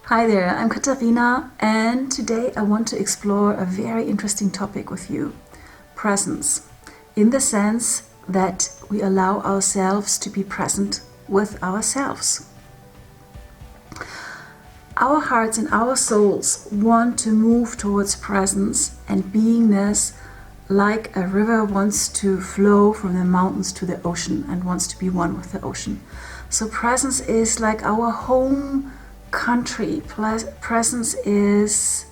Hi there, I'm Katharina, and today I want to explore a very interesting topic with you: presence. In the sense that we allow ourselves to be present with ourselves. Our hearts and our souls want to move towards presence and beingness, like a river wants to flow from the mountains to the ocean and wants to be one with the ocean. So presence is like our home country. Presence is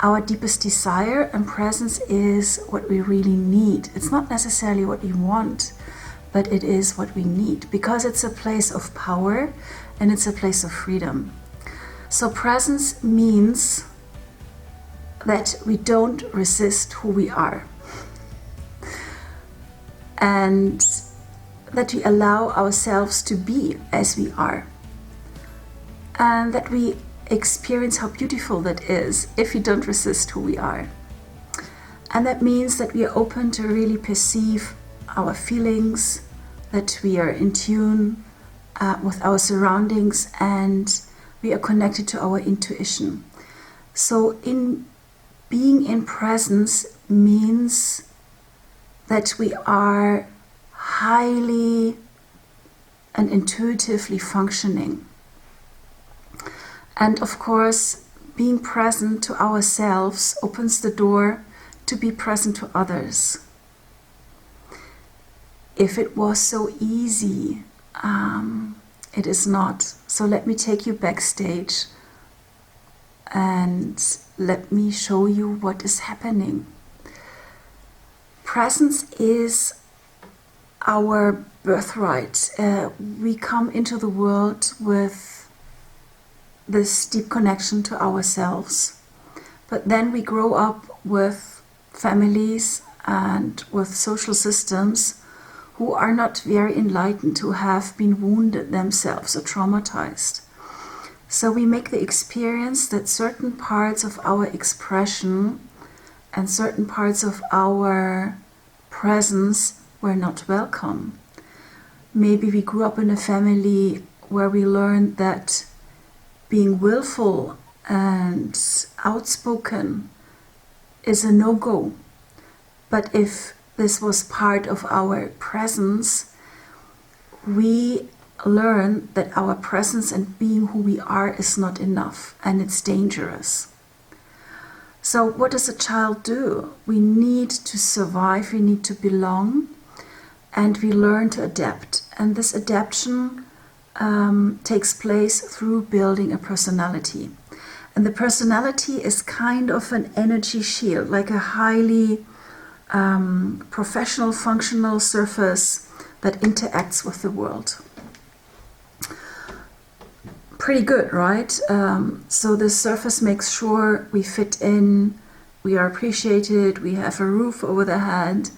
our deepest desire, and presence is what we really need. It's not necessarily what we want, but it is what we need, because it's a place of power and it's a place of freedom. So presence means that we don't resist who we are, and that we allow ourselves to be as we are, and that we experience how beautiful that is if we don't resist who we are. And that means that we are open to really perceive our feelings, that we are in tune with our surroundings, and we are connected to our intuition. So in being in presence means that we are highly and intuitively functioning. And of course, being present to ourselves opens the door to be present to others. If it was so easy, it is not. So let me take you backstage and let me show you what is happening. Presence is our birthright. We come into the world with this deep connection to ourselves. But then we grow up with families and with social systems who are not very enlightened, who have been wounded themselves or traumatized. So we make the experience that certain parts of our expression and certain parts of our presence were not welcome. Maybe we grew up in a family where we learned that being willful and outspoken is a no-go. But if this was part of our presence, we learn that our presence and being who we are is not enough, and it's dangerous. So what does a child do? We need to survive, we need to belong, and we learn to adapt. And this adaptation takes place through building a personality. And the personality is kind of an energy shield, like a highly professional, functional surface that interacts with the world. Pretty good, right? So the surface makes sure we fit in, we are appreciated, we have a roof over the head.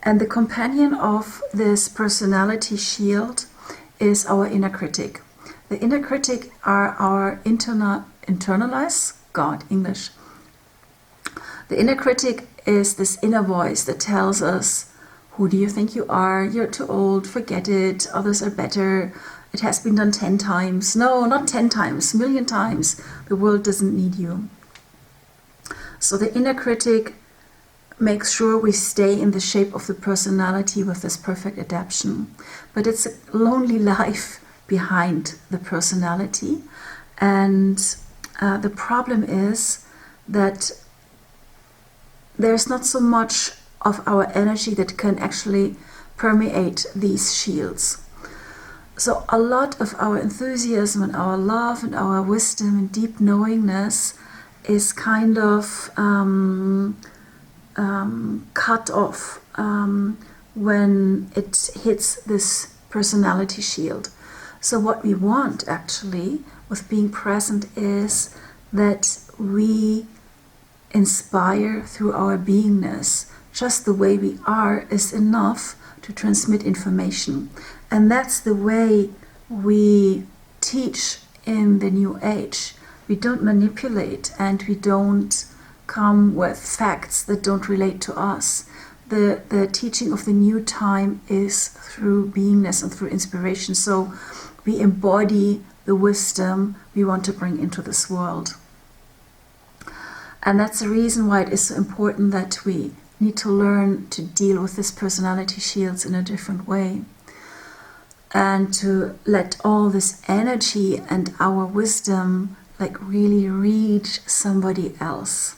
And the companion of this personality shield is our inner critic. The inner critic are our internalized, God, English. The inner critic is this inner voice that tells us, who do you think you are? You're too old, forget it, others are better. It has been done 10 times. No, not 10 times, a million times. The world doesn't need you. So the inner critic makes sure we stay in the shape of the personality with this perfect adaptation. But it's a lonely life behind the personality. And the problem is that there's not so much of our energy that can actually permeate these shields. So a lot of our enthusiasm and our love and our wisdom and deep knowingness is kind of cut off when it hits this personality shield. So what we want actually with being present is that we inspire through our beingness. Just the way we are is enough to transmit information. And that's the way we teach in the New Age. We don't manipulate, and we don't come with facts that don't relate to us. The teaching of the new time is through beingness and through inspiration. So we embody the wisdom we want to bring into this world. And that's the reason why it is so important that we need to learn to deal with this personality shields in a different way, and to let all this energy and our wisdom like really reach somebody else.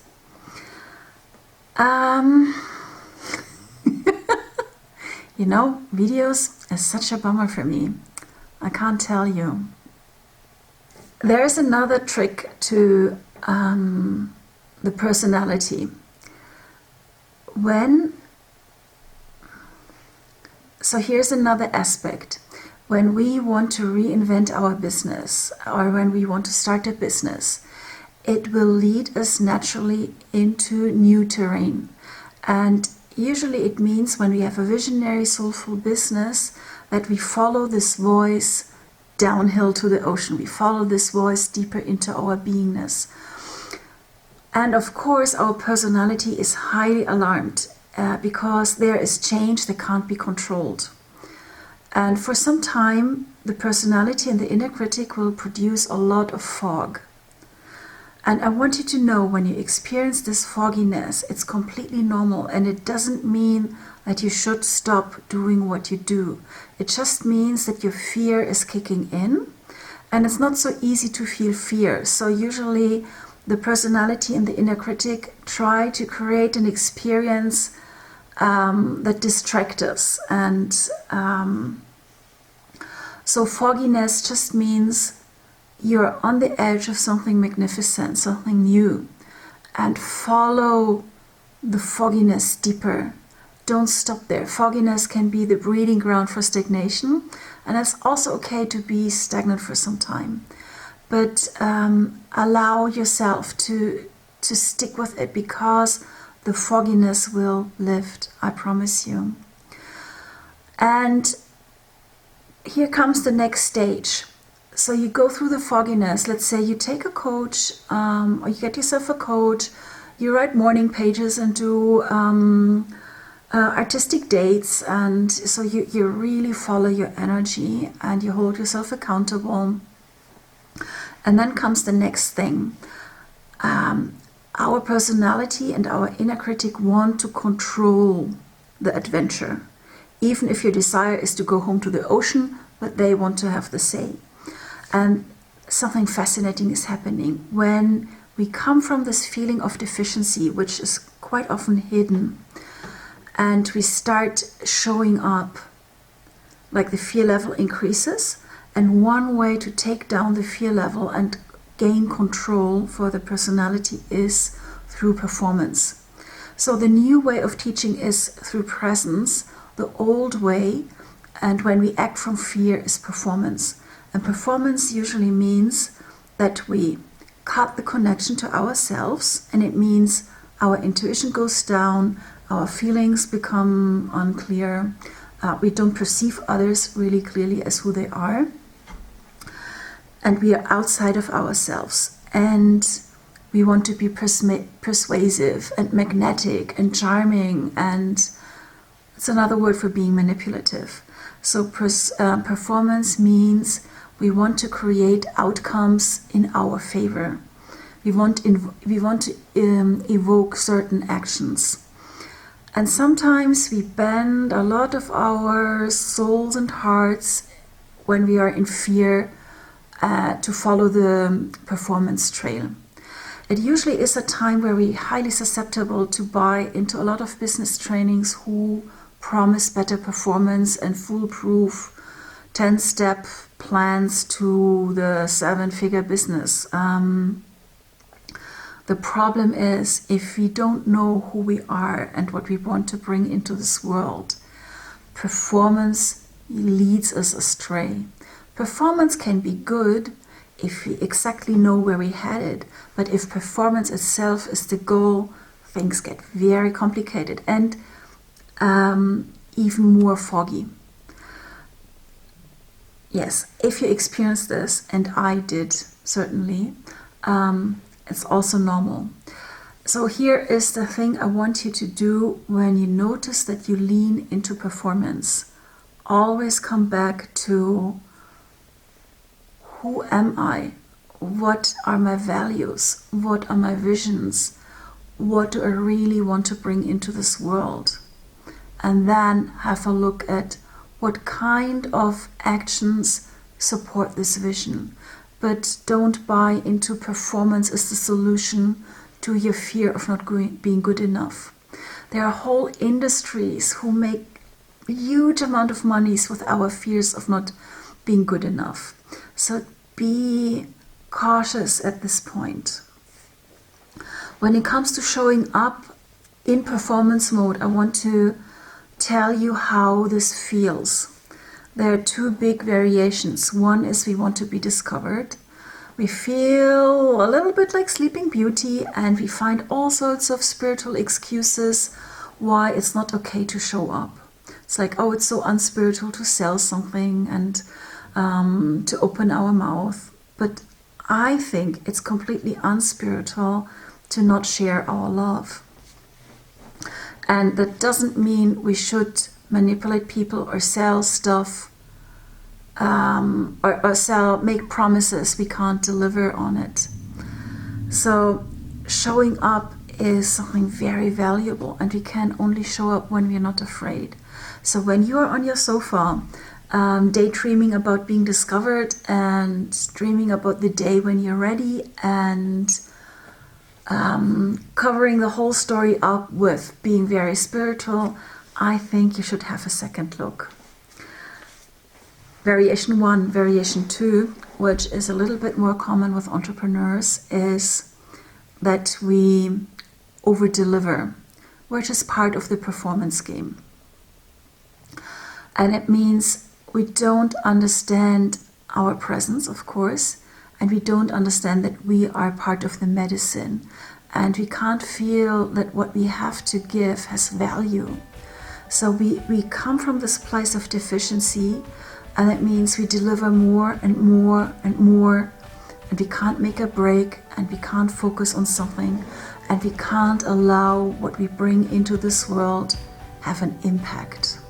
You know, videos is such a bummer for me. I can't tell you. There is another trick to the personality. So here's another aspect. When we want to reinvent our business, or when we want to start a business, it will lead us naturally into new terrain. And usually it means when we have a visionary, soulful business, that we follow this voice downhill to the ocean. We follow this voice deeper into our beingness. And of course, our personality is highly alarmed because there is change that can't be controlled. And for some time, the personality and the inner critic will produce a lot of fog. And I want you to know, when you experience this fogginess, it's completely normal, and it doesn't mean that you should stop doing what you do. It just means that your fear is kicking in, and it's not so easy to feel fear. So usually the personality and the inner critic try to create an experience that distracts us. And so fogginess just means you're on the edge of something magnificent, something new, and follow the fogginess deeper. Don't stop there. Fogginess can be the breeding ground for stagnation, and it's also okay to be stagnant for some time. But allow yourself to stick with it, because the fogginess will lift, I promise you. And here comes the next stage. So you go through the fogginess. Let's say you take a coach, or you get yourself a coach, you write morning pages and do artistic dates, and so you really follow your energy and you hold yourself accountable. And then comes the next thing. Our personality and our inner critic want to control the adventure. Even if your desire is to go home to the ocean, but they want to have the say. And something fascinating is happening when we come from this feeling of deficiency, which is quite often hidden, and we start showing up, like the fear level increases. And one way to take down the fear level and gain control for the personality is through performance. So the new way of teaching is through presence. The old way, and when we act from fear, is performance. And performance usually means that we cut the connection to ourselves, and it means our intuition goes down, our feelings become unclear, we don't perceive others really clearly as who they are, and we are outside of ourselves. And we want to be persuasive and magnetic and charming, and it's another word for being manipulative. So performance means we want to create outcomes in our favor. We want to evoke certain actions. And sometimes we bend a lot of our souls and hearts when we are in fear to follow the performance trail. It usually is a time where we're highly susceptible to buy into a lot of business trainings who promise better performance and foolproof 10-step plans to the 7-figure business. The problem is, if we don't know who we are and what we want to bring into this world, performance leads us astray. Performance can be good if we exactly know where we're headed, but if performance itself is the goal, things get very complicated and even more foggy. Yes, if you experience this, and I did certainly, it's also normal. So here is the thing I want you to do when you notice that you lean into performance. Always come back to who am I? What are my values? What are my visions? What do I really want to bring into this world? And then have a look at what kind of actions support this vision. But don't buy into performance as the solution to your fear of not being good enough. There are whole industries who make a huge amount of monies with our fears of not being good enough. So be cautious at this point. When it comes to showing up in performance mode, I want to tell you how this feels. There are two big variations. One is we want to be discovered. We feel a little bit like Sleeping Beauty, and we find all sorts of spiritual excuses why it's not okay to show up. It's like, oh, it's so unspiritual to sell something and to open our mouth. But I think it's completely unspiritual to not share our love. And that doesn't mean we should manipulate people or sell stuff or make promises we can't deliver on it. So showing up is something very valuable, and we can only show up when we're not afraid. So when you are on your sofa, daydreaming about being discovered and dreaming about the day when you're ready and covering the whole story up with being very spiritual, I think you should have a second look. Variation 1, variation 2, which is a little bit more common with entrepreneurs, is that we over-deliver, which is part of the performance game. And it means we don't understand our presence, of course, and we don't understand that we are part of the medicine, and we can't feel that what we have to give has value. So we come from this place of deficiency, and it means we deliver more and more and more, and we can't make a break, and we can't focus on something, and we can't allow what we bring into this world have an impact.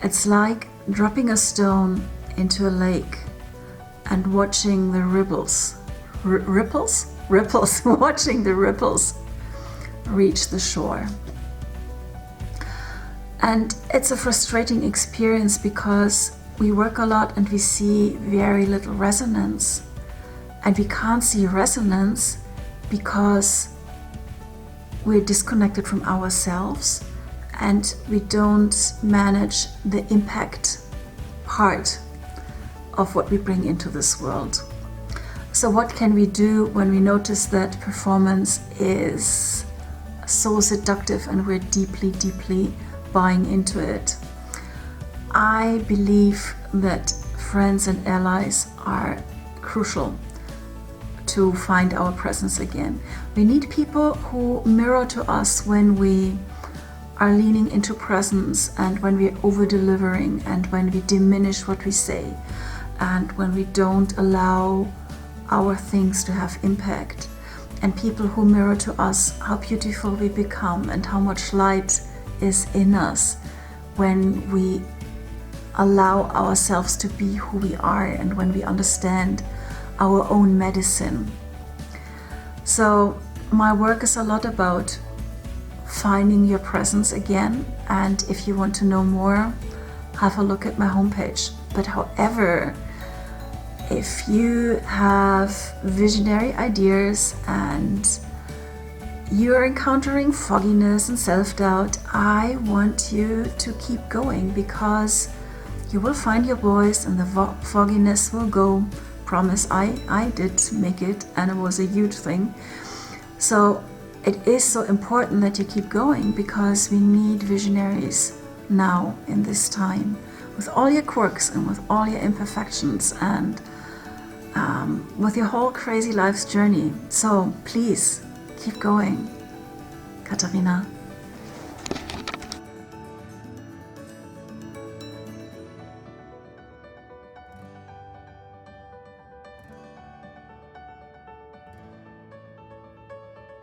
It's like dropping a stone into a lake and watching the ripples, watching the ripples reach the shore. And it's a frustrating experience because we work a lot and we see very little resonance. And we can't see resonance because we're disconnected from ourselves and we don't manage the impact part of what we bring into this world. So what can we do when we notice that performance is so seductive and we're deeply, deeply buying into it? I believe that friends and allies are crucial to find our presence again. We need people who mirror to us when we are leaning into presence and when we're over-delivering and when we diminish what we say and when we don't allow our things to have impact. And people who mirror to us how beautiful we become and how much light is in us when we allow ourselves to be who we are and when we understand our own medicine. So my work is a lot about finding your presence again, and if you want to know more, have a look at my homepage. But however, if you have visionary ideas and you're encountering fogginess and self-doubt, I want you to keep going, because you will find your voice and the fogginess will go. Promise, I did make it, and it was a huge thing. So it is so important that you keep going, because we need visionaries now in this time, with all your quirks and with all your imperfections and with your whole crazy life's journey. So please keep going. Katharina.